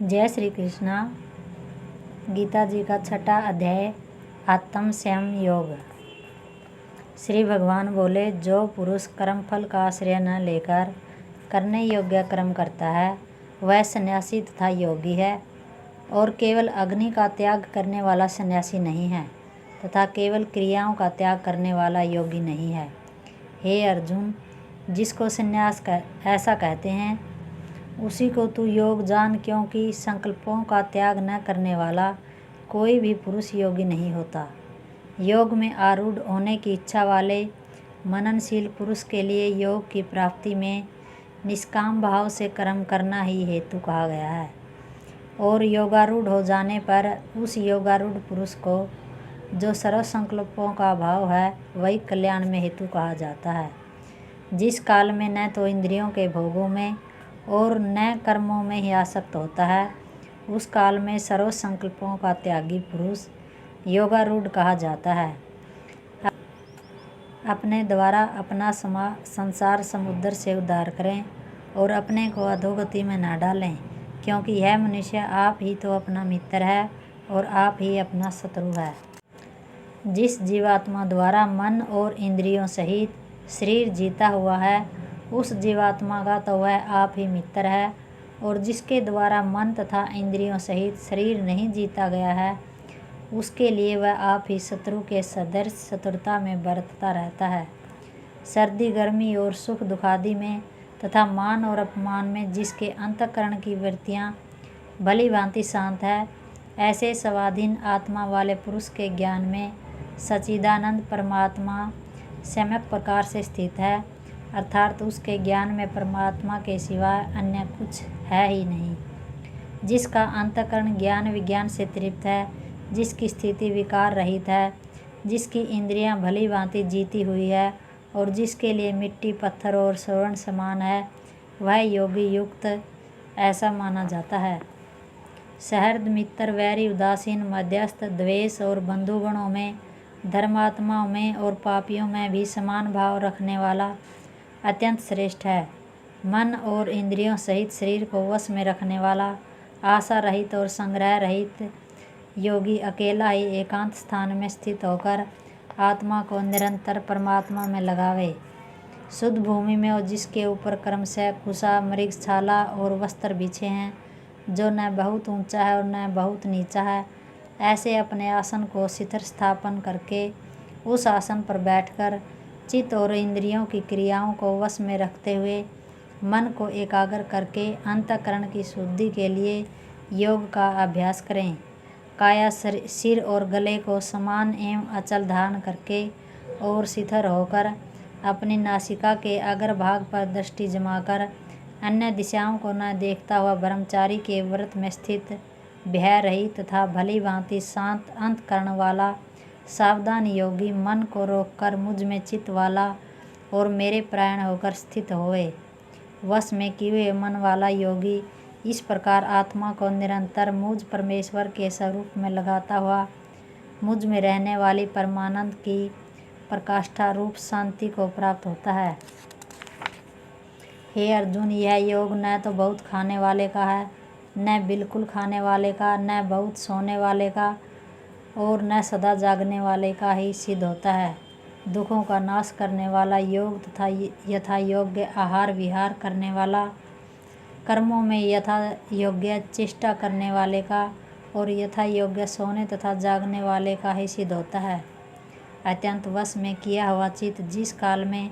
जय श्री कृष्णा। गीता जी का छठा अध्याय आत्म संयम योग। श्री भगवान बोले, जो पुरुष कर्मफल का आश्रय न लेकर करने योग्य कर्म करता है वह सन्यासी तथा योगी है, और केवल अग्नि का त्याग करने वाला सन्यासी नहीं है तथा केवल क्रियाओं का त्याग करने वाला योगी नहीं है। हे अर्जुन, जिसको संन्यास ऐसा कहते हैं उसी को तू योग जान, क्योंकि संकल्पों का त्याग न करने वाला कोई भी पुरुष योगी नहीं होता। योग में आरूढ़ होने की इच्छा वाले मननशील पुरुष के लिए योग की प्राप्ति में निष्काम भाव से कर्म करना ही हेतु कहा गया है, और योगारूढ़ हो जाने पर उस योगारूढ़ पुरुष को जो सर्व संकल्पों का भाव है वही कल्याण में हेतु कहा जाता है। जिस काल में न तो इंद्रियों के भोगों में और न कर्मों में ही आसक्त होता है, उस काल में सर्व संकल्पों का त्यागी पुरुष योगारूढ़ कहा जाता है। अपने द्वारा अपना संसार समुद्र से उद्धार करें और अपने को अधोगति में न डालें, क्योंकि यह मनुष्य आप ही तो अपना मित्र है और आप ही अपना शत्रु है। जिस जीवात्मा द्वारा मन और इंद्रियों सहित शरीर जीता हुआ है उस जीवात्मा का तो वह आप ही मित्र है, और जिसके द्वारा मन तथा इंद्रियों सहित शरीर नहीं जीता गया है उसके लिए वह आप ही शत्रु के सदृश शत्रुता में बरतता रहता है। सर्दी गर्मी और सुख दुखादि में तथा मान और अपमान में जिसके अंतःकरण की वृत्तियाँ भली भांति शांत है, ऐसे स्वाधीन आत्मा वाले पुरुष के ज्ञान में सच्चिदानंद परमात्मा सम्यक प्रकार से स्थित है, अर्थात उसके ज्ञान में परमात्मा के सिवाय अन्य कुछ है ही नहीं। जिसका अंतःकरण ज्ञान विज्ञान से तृप्त है, जिसकी स्थिति विकार रहित है, जिसकी इंद्रियां भली भांति जीती हुई है और जिसके लिए मिट्टी पत्थर और स्वर्ण समान है, वह योगी युक्त ऐसा माना जाता है। सहृद मित्र वैरी उदासीन मध्यस्थ द्वेष और बंधुगणों में धर्मात्माओं में और पापियों में भी समान भाव रखने वाला अत्यंत श्रेष्ठ है। मन और इंद्रियों सहित शरीर को वश में रखने वाला आशा रहित और संग्रह रहित योगी अकेला ही एकांत स्थान में स्थित होकर आत्मा को निरंतर परमात्मा में लगावे। शुद्ध भूमि में और जिसके ऊपर क्रमशः कुशा मृगशाला और वस्त्र बिछे हैं, जो न बहुत ऊंचा है और न बहुत नीचा है, ऐसे अपने आसन को शिथिर स्थापन करके उस आसन पर बैठकर चित्त और इंद्रियों की क्रियाओं को वश में रखते हुए मन को एकाग्र करके अंतःकरण की शुद्धि के लिए योग का अभ्यास करें। काया सिर और गले को समान एवं अचल धारण करके और शिथिर होकर अपनी नासिका के अग्र भाग पर दृष्टि जमाकर अन्य दिशाओं को न देखता हुआ ब्रह्मचारी के व्रत में स्थित भय रहित तथा भली भांति शांत अंतःकरण वाला सावधान योगी मन को रोककर मुझ में चित्त वाला और मेरे प्राण होकर स्थित होए। वश में किए हुए मन वाला योगी इस प्रकार आत्मा को निरंतर मुझ परमेश्वर के स्वरूप में लगाता हुआ मुझ में रहने वाली परमानंद की प्रकाष्ठा रूप शांति को प्राप्त होता है। हे अर्जुन, यह योग न तो बहुत खाने वाले का है, न बिल्कुल खाने वाले का, न बहुत सोने वाले का और न सदा जागने वाले का ही सिद्ध होता है। दुखों का नाश करने वाला योग तथा यथा योग्य आहार विहार करने वाला, कर्मों में यथा योग्य चेष्टा करने वाले का और यथा योग्य सोने तथा जागने वाले का ही सिद्ध होता है। अत्यंत वश में किया हुआ चित्त जिस काल में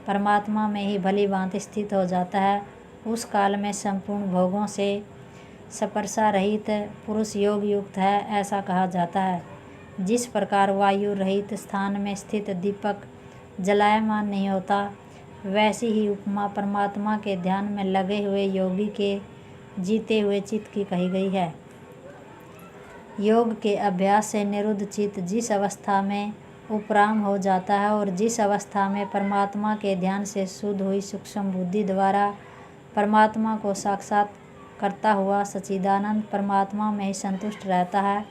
परमात्मा में ही भली भांति स्थित हो जाता है, उस काल में संपूर्ण भोगों से स्पर्शा रहित पुरुष योग युक्त है, ऐसा कहा जाता है। जिस प्रकार वायु रहित स्थान में स्थित दीपक जलायमान नहीं होता, वैसी ही उपमा परमात्मा के ध्यान में लगे हुए योगी के जीते हुए चित्त की कही गई है। योग के अभ्यास से निरुद्ध चित्त जिस अवस्था में उपराम हो जाता है और जिस अवस्था में परमात्मा के ध्यान से शुद्ध हुई सूक्ष्म बुद्धि द्वारा परमात्मा को साक्षात करता हुआ सच्चिदानंद परमात्मा में ही संतुष्ट रहता है,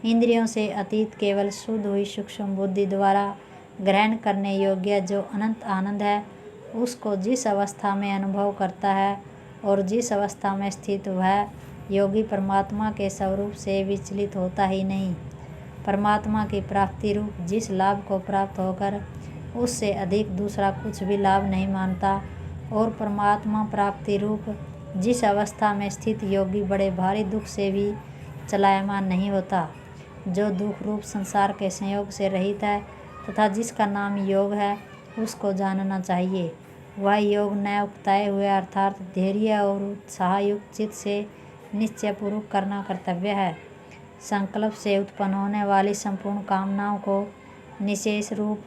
इंद्रियों से अतीत केवल शुद्ध हुई सूक्ष्म बुद्धि द्वारा ग्रहण करने योग्य जो अनंत आनंद है, उसको जिस अवस्था में अनुभव करता है और जिस अवस्था में स्थित वह योगी परमात्मा के स्वरूप से विचलित होता ही नहीं। परमात्मा की प्राप्ति रूप जिस लाभ को प्राप्त होकर उससे अधिक दूसरा कुछ भी लाभ नहीं मानता, और परमात्मा प्राप्ति रूप जिस अवस्था में स्थित योगी बड़े भारी दुख से भी चलायमान नहीं होता, जो दुख रूप संसार के संयोग से रहित है तथा जिसका नाम योग है, उसको जानना चाहिए। वह योग न उकताए हुए अर्थात धैर्य और उत्साहयुक्त चित्त से निश्चयपूर्वक करना कर्तव्य है। संकल्प से उत्पन्न होने वाली संपूर्ण कामनाओं को निशेष रूप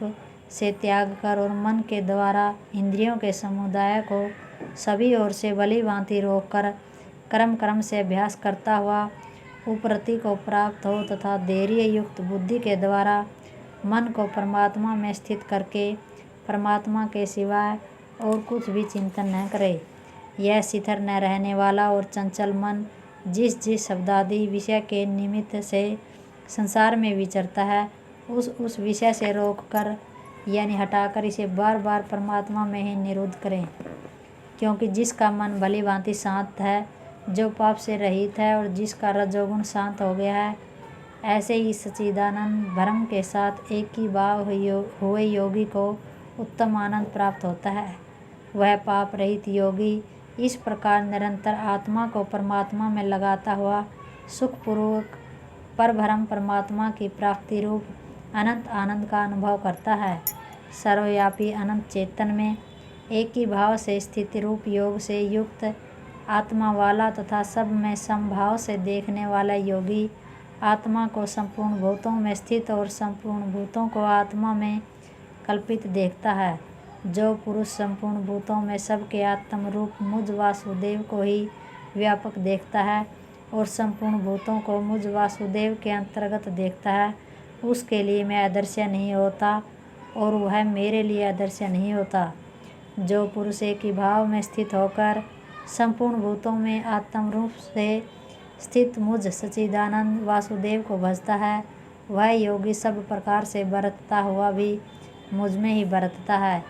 से त्याग कर और मन के द्वारा इंद्रियों के समुदाय को सभी ओर से भली भांति रोक कर क्रम से अभ्यास करता हुआ उपरति को प्राप्त हो तथा धैर्य युक्त बुद्धि के द्वारा मन को परमात्मा में स्थित करके परमात्मा के सिवाय और कुछ भी चिंतन न करे। यह स्थिर न रहने वाला और चंचल मन जिस शब्दादि विषय के निमित्त से संसार में विचरता है, उस विषय से रोक कर यानी हटाकर इसे बार बार परमात्मा में ही निरुद्ध करें। क्योंकि जिसका मन भली भांति शांत है, जो पाप से रहित है और जिसका रजोगुण शांत हो गया है, ऐसे ही सच्चिदानंद भ्रम के साथ एक ही भाव हुए योगी को उत्तम आनंद प्राप्त होता है। वह पाप रहित योगी इस प्रकार निरंतर आत्मा को परमात्मा में लगाता हुआ सुखपूर्वक परभ्रम परमात्मा की प्राप्ति रूप अनंत आनंद का अनुभव करता है। सर्वव्यापी अनंत चेतन में एक ही भाव से स्थिति रूप योग से युक्त आत्मा वाला तथा सब में समभाव से देखने वाला योगी आत्मा को संपूर्ण भूतों में स्थित और संपूर्ण भूतों को आत्मा में कल्पित देखता है। जो पुरुष संपूर्ण भूतों में सबके आत्म रूप मुझ वासुदेव को ही व्यापक देखता है और संपूर्ण भूतों को मुझ वासुदेव के अंतर्गत देखता है, उसके लिए मैं अदृश्य नहीं होता और वह मेरे लिए अदृश्य नहीं होता। जो पुरुष एक ही भाव में स्थित होकर संपूर्ण भूतों में आत्म रूप से स्थित मुझ सच्चिदानंद वासुदेव को भजता है, वह योगी सब प्रकार से बरतता हुआ भी मुझ में ही बरतता है।